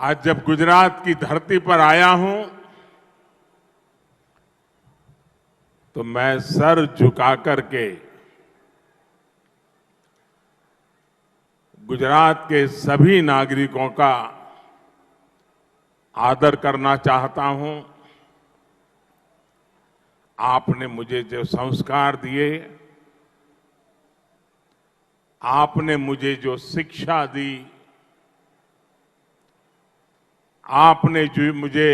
आज जब गुजरात की धरती पर आया हूं तो मैं सर झुका करके गुजरात के सभी नागरिकों का आदर करना चाहता हूं। आपने मुझे जो संस्कार दिए, आपने मुझे जो शिक्षा दी, आपने जो मुझे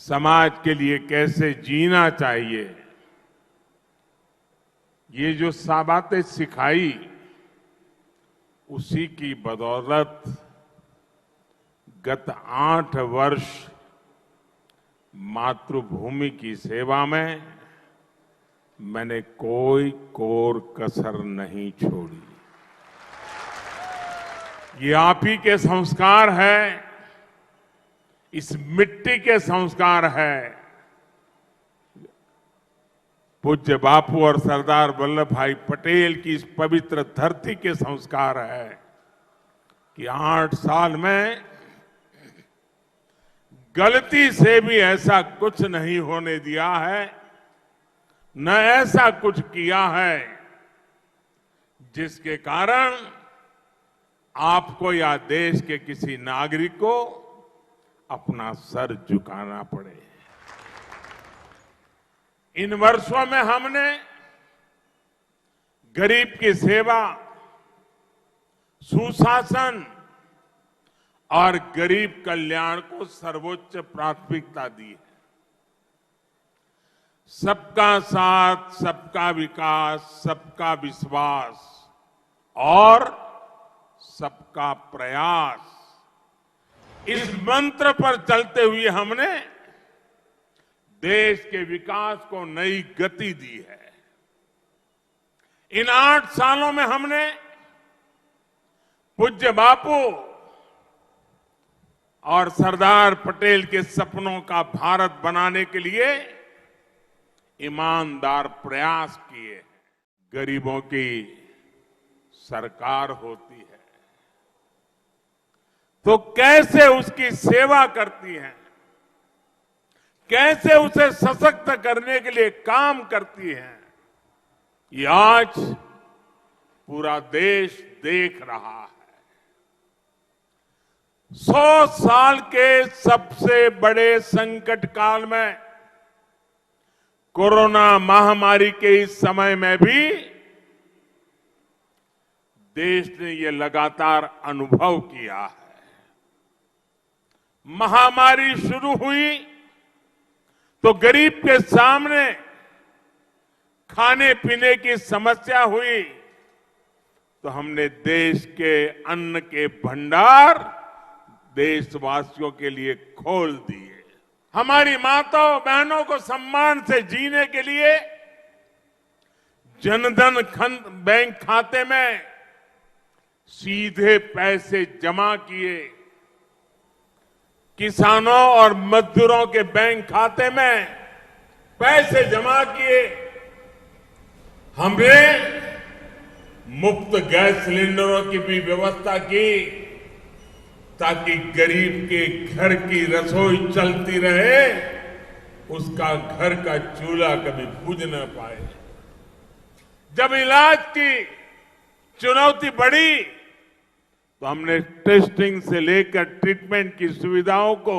समाज के लिए कैसे जीना चाहिए, ये जो बातें सिखाई, उसी की बदौलत गत 8 वर्ष मातृभूमि की सेवा में मैंने कोई कोर कसर नहीं छोड़ी। ये आप ही के संस्कार है, इस मिट्टी के संस्कार है। पूज्य बापू और सरदार वल्लभ भाई पटेल की इस पवित्र धरती के संस्कार है कि 8 साल में गलती से भी ऐसा कुछ नहीं होने दिया है, न ऐसा कुछ किया है जिसके कारण आपको या देश के किसी नागरिक को अपना सर झुकाना पड़े। इन वर्षों में हमने गरीब की सेवा, सुशासन और गरीब कल्याण को सर्वोच्च प्राथमिकता दी है। सबका साथ, सबका विकास, सबका विश्वास और सबका प्रयास, इस मंत्र पर चलते हुए हमने देश के विकास को नई गति दी है। इन 8 सालों में हमने पूज्य बापू और सरदार पटेल के सपनों का भारत बनाने के लिए ईमानदार प्रयास किए। गरीबों की सरकार होती है तो कैसे उसकी सेवा करती है, कैसे उसे सशक्त करने के लिए काम करती है, ये आज पूरा देश देख रहा है। 100 साल के सबसे बड़े संकट काल में, कोरोना महामारी के इस समय में भी देश ने ये लगातार अनुभव किया है। महामारी शुरू हुई तो गरीब के सामने खाने पीने की समस्या हुई तो हमने देश के अन्न के भंडार देशवासियों के लिए खोल दिए। हमारी माताओं बहनों को सम्मान से जीने के लिए जनधन बैंक खाते में सीधे पैसे जमा किए, किसानों और मजदूरों के बैंक खाते में पैसे जमा किए। हमने मुफ्त गैस सिलेंडरों की भी व्यवस्था की ताकि गरीब के घर की रसोई चलती रहे, उसका घर का चूल्हा कभी बुझ न पाए। जब इलाज की चुनौती बढ़ी तो हमने टेस्टिंग से लेकर ट्रीटमेंट की सुविधाओं को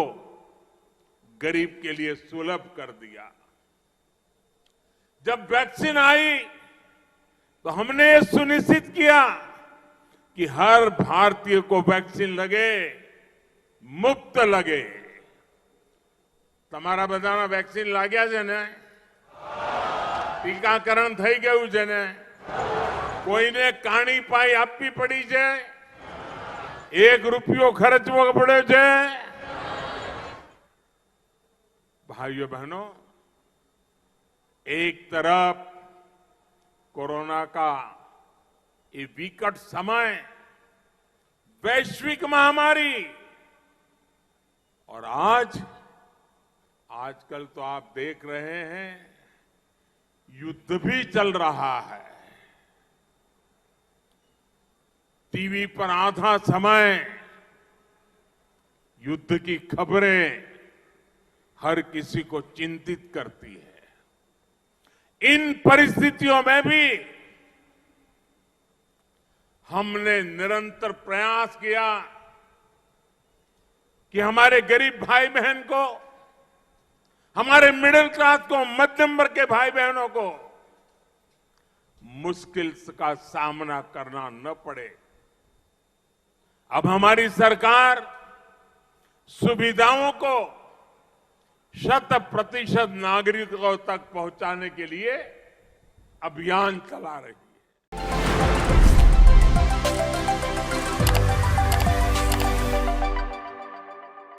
गरीब के लिए सुलभ कर दिया। जब वैक्सीन आई तो हमने सुनिश्चित किया कि हर भारतीय को वैक्सीन लगे, मुफ्त लगे। તમારા બધાના વેક્સિન લાગ્યા છે ને? ટીકાકરણ થઈ ગયું છે ને? કોઈને કાણી પાઈ આપવી પડી છે? 1 રૂપિયો ખર્ચવો પડ્યો છે? भाइयों बहनों, एक तरफ कोरोना का ये विकट समय, वैश्विक महामारी, और आजकल तो आप देख रहे हैं युद्ध भी चल रहा है। टीवी पर आधा समय युद्ध की खबरें हर किसी को चिंतित करती है। इन परिस्थितियों में भी हमने निरंतर प्रयास किया कि हमारे गरीब भाई बहन को, हमारे मिडिल क्लास को, मध्यम वर्ग के भाई बहनों को मुश्किल का सामना करना न पड़े। अब हमारी सरकार सुविधाओं को 100% नागरिकों तक पहुंचाने के लिए अभियान चला रही है।